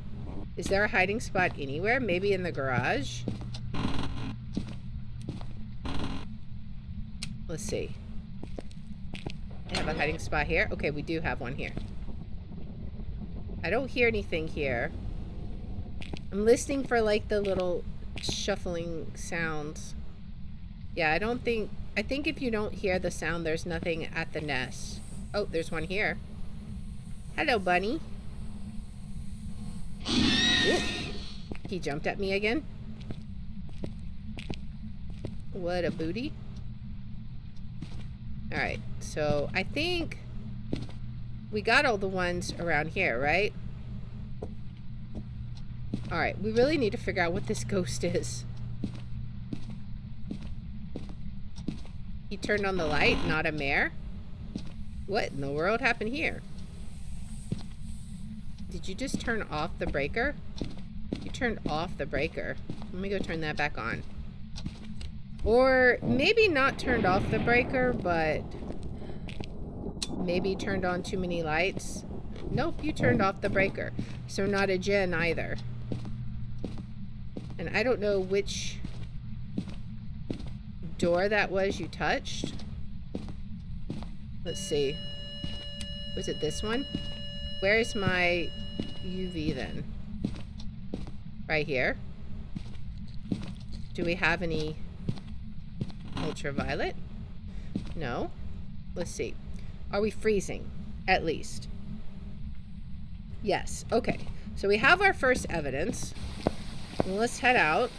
Is there a hiding spot anywhere? Maybe in the garage? Let's see. I have a hiding spot here. Okay, we do have one here. I don't hear anything here. I'm listening for like the little shuffling sounds. Yeah, I think if you don't hear the sound, there's nothing at the nest. Oh, there's one here. Hello, bunny. Ooh. He jumped at me again. What a booty. Alright, so I think we got all the ones around here, right? Alright, we really need to figure out what this ghost is. He turned on the light, not a mare? What in the world happened here? Did you just turn off the breaker? You turned off the breaker. Let me go turn that back on. Or maybe not turned off the breaker, but maybe turned on too many lights. Nope, you turned off the breaker. So not a gen either. And I don't know which door that was you touched. Let's see. Was it this one? Where's my UV then? Right here. Do we have any ultraviolet? No. Let's see. Are we freezing? At least. Yes. Okay. So we have our first evidence. Let's head out.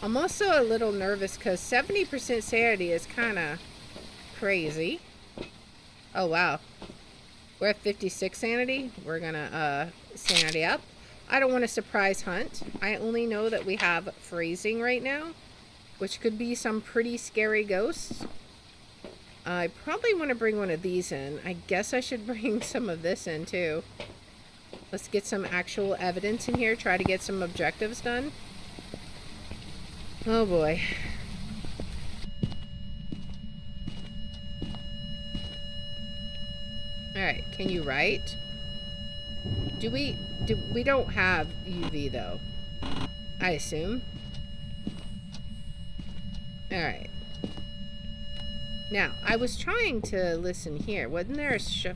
I'm also a little nervous because 70% sanity is kind of crazy. Oh, wow. We're at 56 sanity. We're gonna sanity up. I don't want a surprise hunt. I only know that we have freezing right now, which could be some pretty scary ghosts. I probably want to bring one of these in. I guess I should bring some of this in too. Let's get some actual evidence in here. Try to get some objectives done. Oh boy. Alright, can you write? We don't have UV though, I assume. Alright. Now, I was trying to listen here. Wasn't there a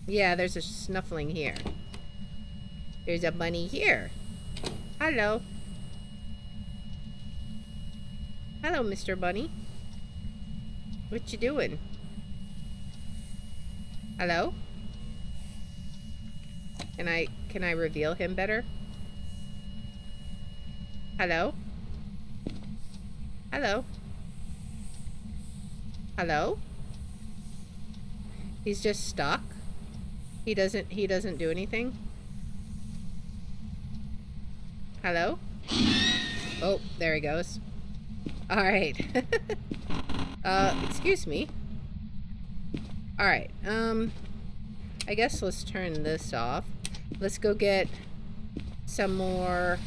yeah, there's a snuffling here. There's a bunny here. Hello. Hello, Mr. Bunny. What you doing? Hello? Can I reveal him better? Hello? Hello? Hello? He's just stuck. He doesn't do anything. Hello? Oh, there he goes. All right. Excuse me. All right. I guess let's turn this off. Let's go get some more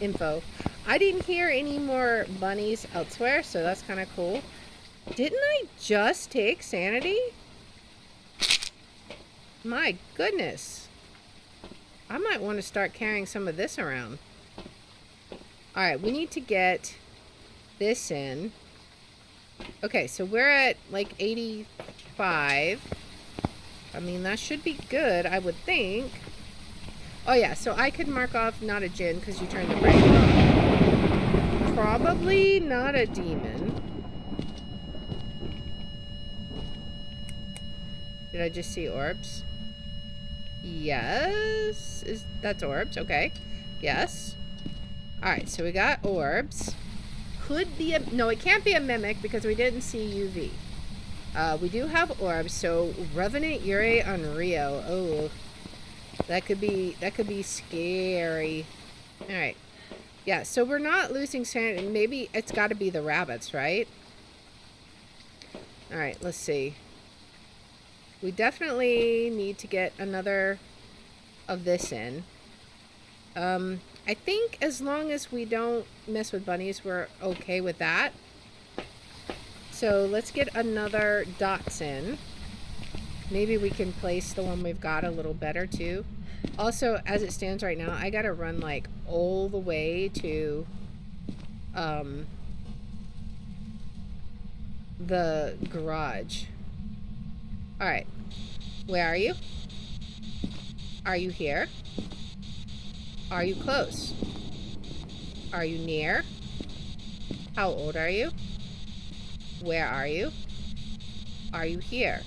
info. I didn't hear any more bunnies elsewhere, so that's kind of cool. Didn't I just take sanity? My goodness. I might want to start carrying some of this around. Alright, we need to get this in. Okay, so we're at like 85. I mean, that should be good, I would think. Oh yeah, so I could mark off not a djinn because you turned the break off. Probably not a demon. Did I just see orbs? Yes. That's orbs, okay. Yes. Alright, so we got orbs. Could be a... No, it can't be a mimic because we didn't see UV. We do have orbs, so Revenant Yurei on Rio. Oh, that could be scary. All right, yeah. So we're not losing sanity. Maybe it's got to be the rabbits, right? All right, let's see. We definitely need to get another of this in. I think as long as we don't mess with bunnies, we're okay with that. So let's get another dots in. Maybe we can place the one we've got a little better too. Also, as it stands right now, I gotta run like all the way to the garage. Alright. Where are you? Are you here? Are you close? Are you near? How old are you? Where are you? Are you here?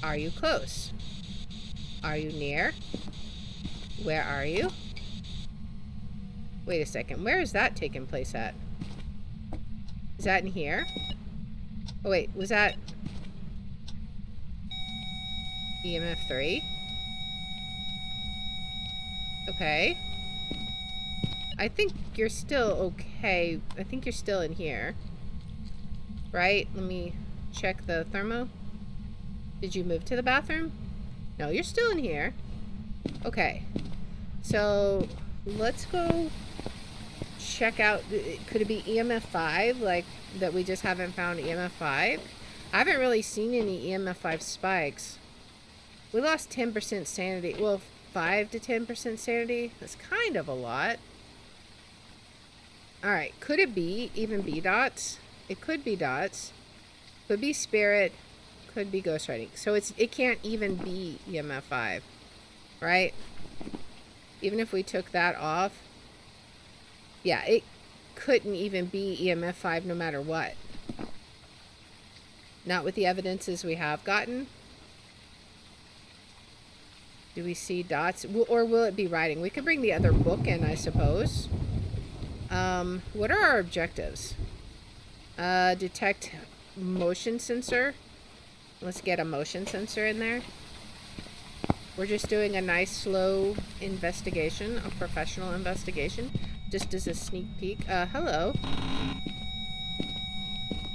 Are you close? Are you near? Where are you? Wait a second. Where is that taking place at? Is that in here? Oh wait, was that EMF 3? Okay. I think you're still okay. I think you're still in here. Right? Let me check the thermo. Did you move to the bathroom? No, you're still in here. Okay. So, let's go check out. Could it be EMF 5? Like, that we just haven't found EMF 5? I haven't really seen any EMF 5 spikes. We lost 10% sanity. Well, 5 to 10% sanity. That's kind of a lot. Alright, could it be even be dots? It could be dots. Could be spirit. Could be ghostwriting. So it can't even be EMF 5. Right? Even if we took that off. Yeah, it couldn't even be EMF 5 no matter what. Not with the evidences we have gotten. Do we see dots? Or will it be writing? We could bring the other book in, I suppose. What are our objectives? Detect motion sensor. Let's get a motion sensor in there. We're just doing a nice slow investigation, a professional investigation, just as a sneak peek. Hello.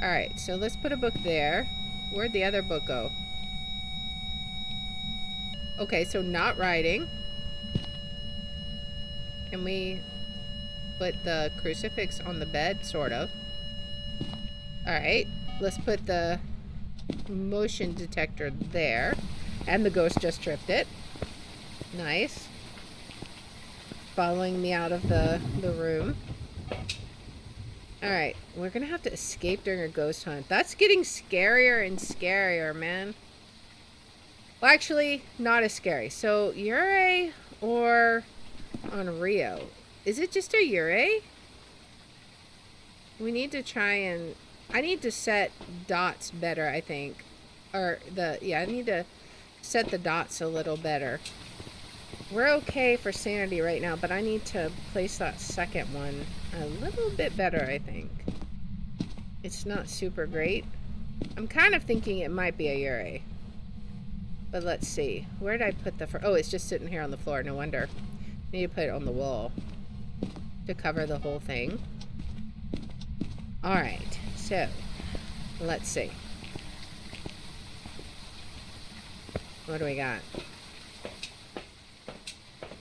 Alright, so let's put a book there. Where'd the other book go? Okay, so not writing. Can we put the crucifix on the bed? Sort of. Alright, let's put the motion detector there. And the ghost just tripped it. Nice. Following me out of the room. Alright, we're gonna have to escape during a ghost hunt. That's getting scarier and scarier, man. Well, actually, not as scary. So, Yurei or on Rio? Is it just a Yurei? We need to try and... I need to set dots better, I think. Or yeah, I need to set the dots a little better. We're okay for sanity right now, but I need to place that second one a little bit better, I think. It's not super great. I'm kind of thinking it might be a Yurei. But let's see. Where did I put the... Oh, it's just sitting here on the floor. No wonder. I need to put it on the wall to cover the whole thing. Alright. So, let's see. What do we got?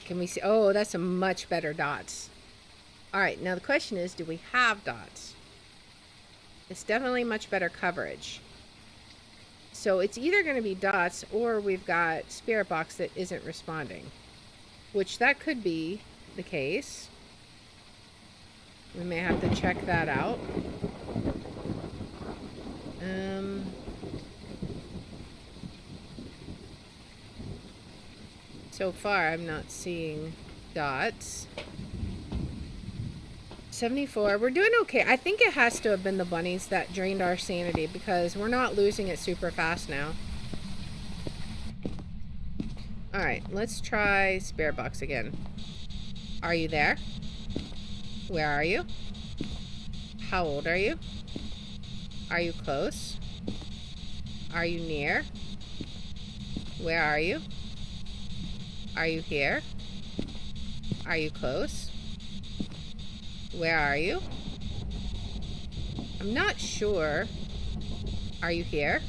Can we see? Oh, that's a much better dots. Alright, now the question is, do we have dots? It's definitely much better coverage. So it's either going to be dots or we've got spirit box that isn't responding. Which that could be the case. We may have to check that out. So far, I'm not seeing dots. 74. We're doing okay. I think it has to have been the bunnies that drained our sanity because we're not losing it super fast now. Alright, let's try Spirit Box again. Are you there? Where are you? How old are you? Are you close? Are you near? Where are you? Are you here? Are you close? Where are you? I'm not sure. Are you here?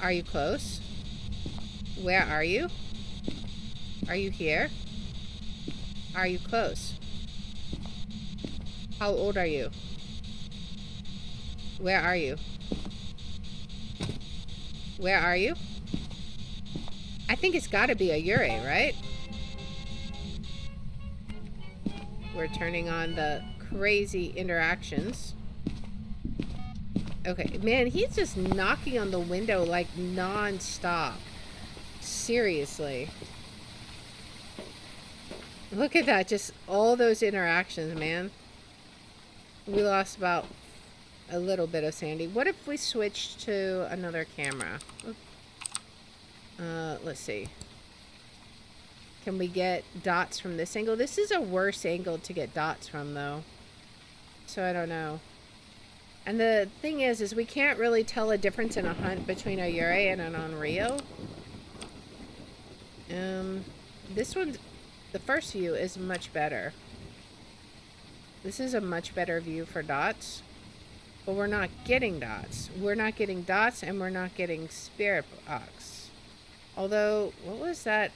Are you close? Where are you? Are you here? Are you close? How old are you? Where are you? Where are you? I think it's gotta be a Yurei, right? We're turning on the crazy interactions. Okay, man, he's just knocking on the window like non-stop. Seriously. Look at that, just all those interactions, man. We lost about a little bit of sanity. What if we switched to another camera? Let's see. Can we get dots from this angle? This is a worse angle to get dots from, though. So I don't know. And the thing is we can't really tell a difference in a hunt between a Yurei and an Onryo. This one, the first view is much better. This is a much better view for dots. But we're not getting dots. We're not getting dots and we're not getting Spirit Box. Although, what was that?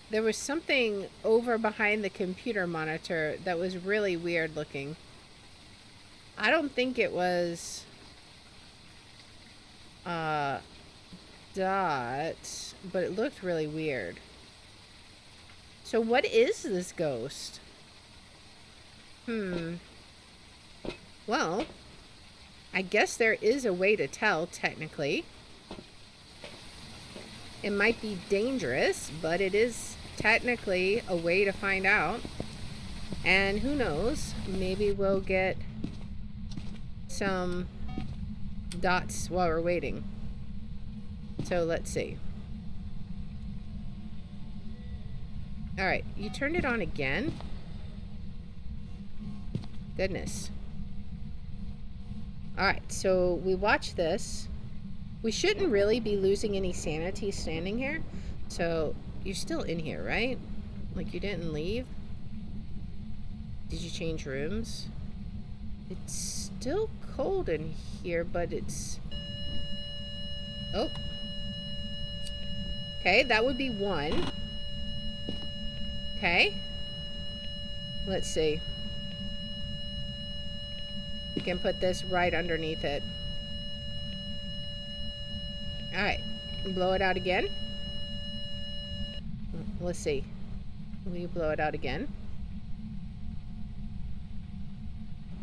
There was something over behind the computer monitor that was really weird looking. I don't think it was dots, but it looked really weird. So what is this ghost? Well, I guess there is a way to tell, technically. It might be dangerous, but it is technically a way to find out. And who knows, maybe we'll get some dots while we're waiting. So let's see. Alright, you turned it on again? Goodness. Alright, so we watch this. We shouldn't really be losing any sanity standing here. So, you're still in here, right? Like, you didn't leave? Did you change rooms? It's still cold in here, but it's... Oh. Okay, that would be one. Okay. Let's see. We can put this right underneath it. Alright. Blow it out again. Let's see. Will you blow it out again?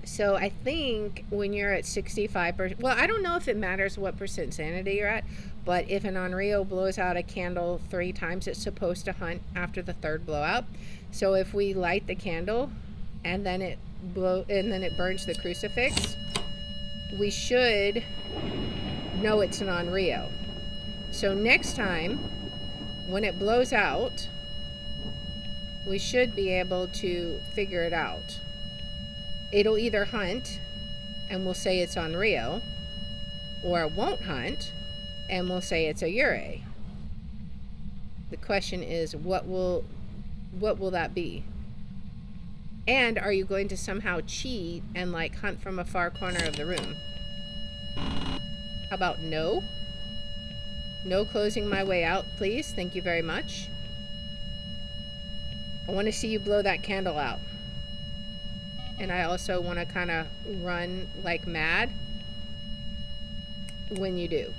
So I think when you're at 65%, well, I don't know if it matters what percent sanity you're at, but if an Onryo blows out a candle 3 times, it's supposed to hunt after the 3rd blowout. So if we light the candle and then it burns the crucifix, we should know it's an Onryo. So next time when it blows out, we should be able to figure it out. It'll either hunt and we'll say it's Onryo, or it won't hunt and we'll say it's a Yurei. The question is, what will that be? And are you going to somehow cheat and like hunt from a far corner of the room? How about no? No closing my way out, please. Thank you very much. I want to see you blow that candle out. And I also want to kind of run like mad when you do.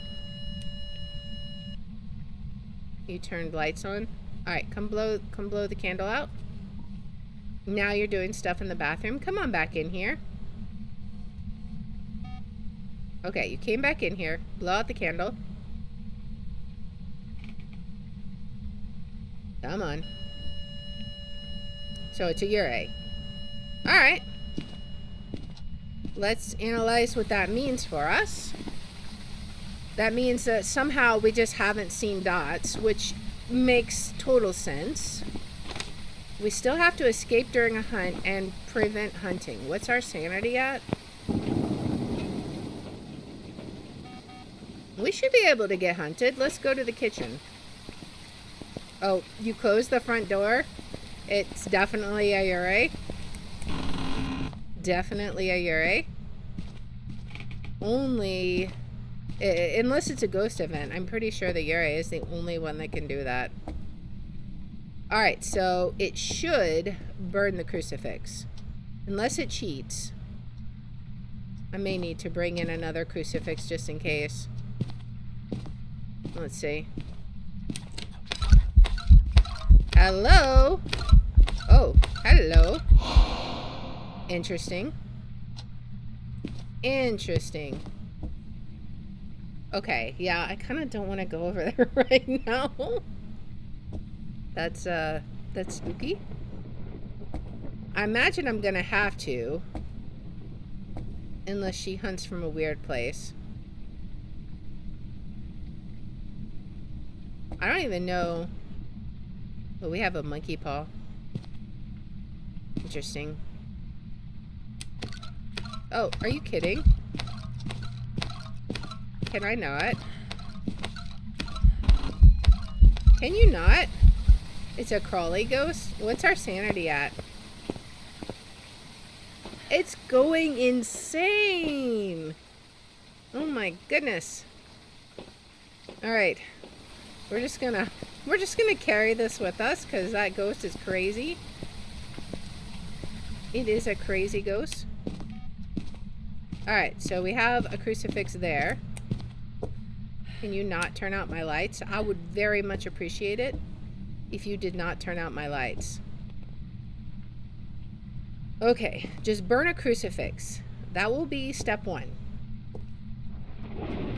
You turned lights on. All right, come blow the candle out. Now you're doing stuff in the bathroom. Come on back in here. Okay, you came back in here. Blow out the candle. Come on. So it's a Ure. Alright. Let's analyze what that means for us. That means that somehow we just haven't seen dots, which makes total sense. We still have to escape during a hunt and prevent hunting. What's our sanity at? We should be able to get hunted. Let's go to the kitchen. Oh, you closed the front door? It's definitely a Ure. Definitely a Ure. Only... unless it's a ghost event. I'm pretty sure the Ure is the only one that can do that. Alright, so it should burn the crucifix. Unless it cheats. I may need to bring in another crucifix just in case. Let's see. Hello? Oh, hello. Interesting. Interesting. Okay, yeah, I kind of don't want to go over there right now. That's spooky. I imagine I'm gonna have to. Unless she hunts from a weird place. I don't even know. But we have a monkey paw. Interesting. Oh, are you kidding? Can I not? Can you not? It's a crawly ghost? What's our sanity at? It's going insane! Oh my goodness. Alright. We're just gonna carry this with us because that ghost is crazy. It is a crazy ghost. Alright, so we have a crucifix there. Can you not turn out my lights? I would very much appreciate it if you did not turn out my lights. Okay, just burn a crucifix. That will be step 1.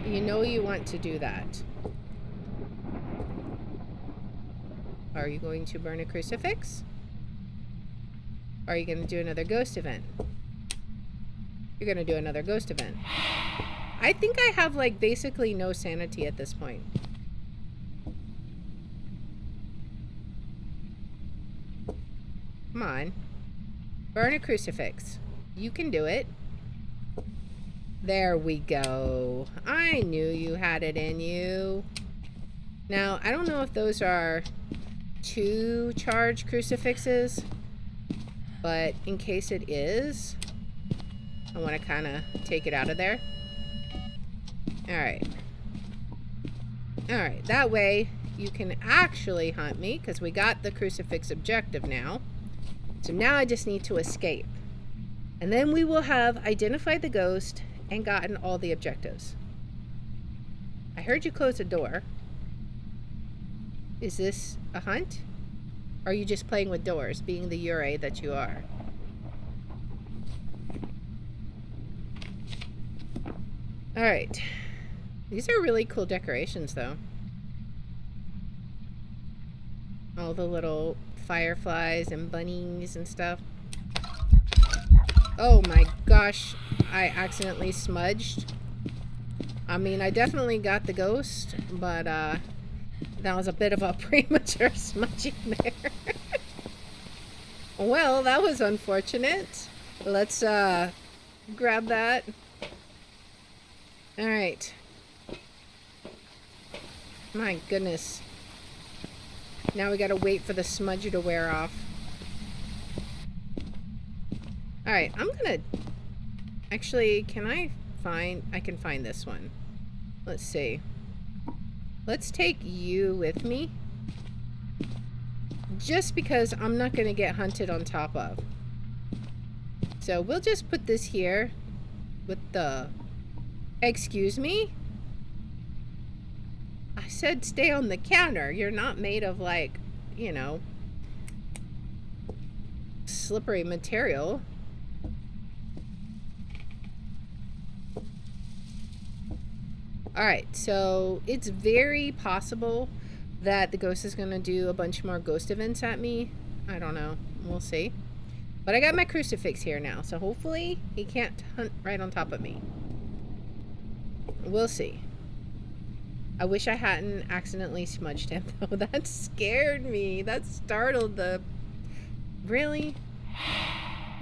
You know you want to do that. Are you going to burn a crucifix? Or are you going to do another ghost event? You're going to do another ghost event. I think I have, like, basically no sanity at this point. Come on. Burn a crucifix. You can do it. There we go. I knew you had it in you. Now, I don't know if those are 2 charged crucifixes, but in case it is, I want to kind of take it out of there. Alright. Alright, that way you can actually hunt me, because we got the crucifix objective now. So now I just need to escape. And then we will have identified the ghost and gotten all the objectives. I heard you close the door. Is this a hunt? Or are you just playing with doors, being the Ure that you are? Alright. These are really cool decorations, though. All the little fireflies and bunnies and stuff. Oh my gosh, I accidentally smudged. I mean, I definitely got the ghost, but that was a bit of a premature smudging there. Well, that was unfortunate. Let's grab that. Alright. My goodness. Now we gotta wait for the smudge to wear off. Alright, I'm gonna... Actually, I can find this one. Let's see. Let's take you with me. Just because I'm not gonna get hunted on top of. So we'll just put this here with the... Excuse me? I said stay on the counter. You're not made of, like, you know, slippery material. Alright, so it's very possible that the ghost is going to do a bunch more ghost events at me. I don't know. We'll see. But I got my crucifix here now, so hopefully he can't hunt right on top of me. We'll see. I wish I hadn't accidentally smudged him, though. That scared me. That startled the... Really?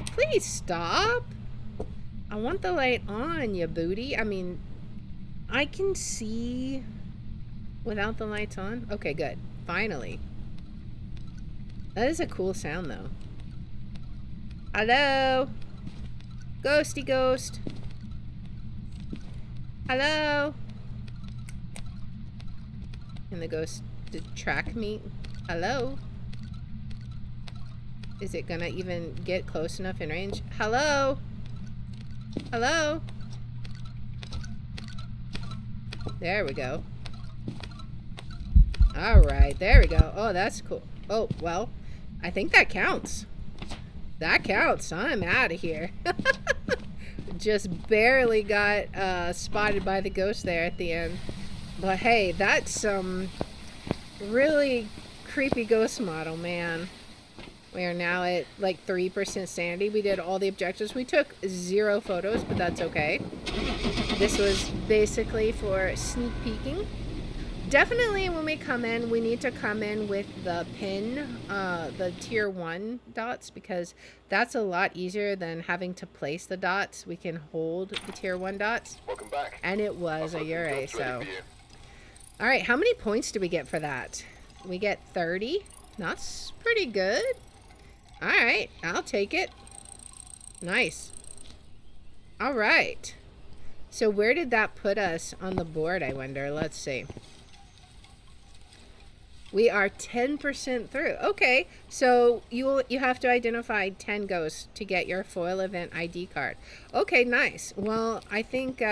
Please stop. I want the light on, you booty. I mean, I can see without the lights on. Okay, good. Finally. That is a cool sound, though. Hello? Ghosty ghost. Hello? Can the ghost track me? Hello? Is it gonna even get close enough in range? Hello? Hello? There we go. Alright, there we go. Oh, that's cool. Oh, well, I think that counts. That counts. I'm out of here. Just barely got spotted by the ghost there at the end. But hey, that's some really creepy ghost model, man. We are now at like 3% sanity. We did all the objectives. We took 0 photos, but that's okay. This was basically for sneak peeking. Definitely when we come in, we need to come in with the pin, the tier 1 dots, because that's a lot easier than having to place the dots. We can hold the tier 1 dots. Welcome back. And it was a Ure, so. Alright, how many points do we get for that? We get 30. That's pretty good. Alright, I'll take it. Nice. Alright. So where did that put us on the board, I wonder? Let's see. We are 10% through. Okay, so you have to identify 10 ghosts to get your foil event ID card. Okay, nice. Well, I think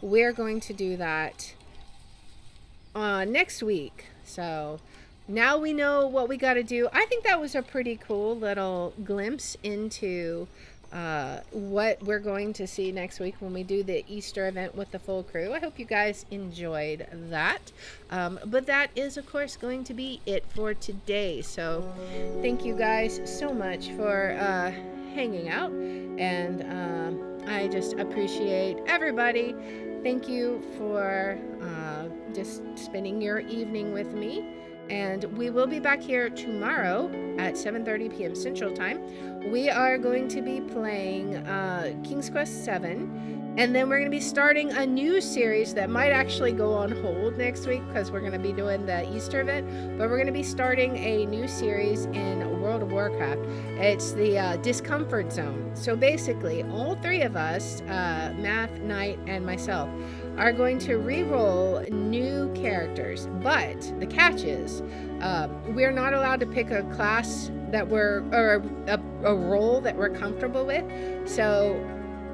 we're going to do that next week. So now we know what we got to do. I think that was a pretty cool little glimpse into what we're going to see next week when we do the Easter event with the full crew. I hope you guys enjoyed that. But that is, of course, going to be it for today. So thank you guys so much for hanging out. And I just appreciate everybody. Thank you for just spending your evening with me. And we will be back here tomorrow at 7:30 p.m. Central Time. We are going to be playing King's Quest VII. And then we're going to be starting a new series that might actually go on hold next week because we're going to be doing the Easter event. But we're going to be starting a new series in World of Warcraft. It's the Discomfort Zone. So basically, all 3 of us, Math, Knight, and myself, are going to re-roll new characters. But the catch is, we're not allowed to pick a class that or a role that we're comfortable with. So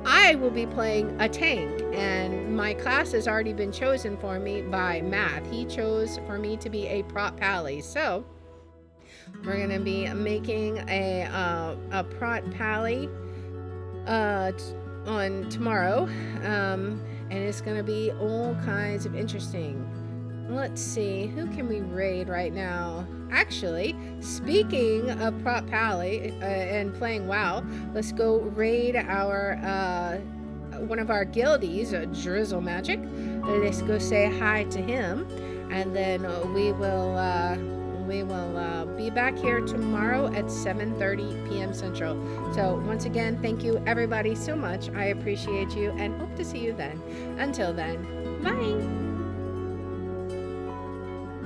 I will be playing a tank, and my class has already been chosen for me by Math. He chose for me to be a prot pally. So we're going to be making a prot pally on tomorrow. And it's going to be all kinds of interesting. Let's see, who can we raid right now? Actually, speaking of prot pally and playing WoW, let's go raid our one of our guildies, Drizzle Magic. Let's go say hi to him, and then we will be back here tomorrow at 7:30 p.m. Central. So once again, thank you everybody so much. I appreciate you and hope to see you then. Until then, bye.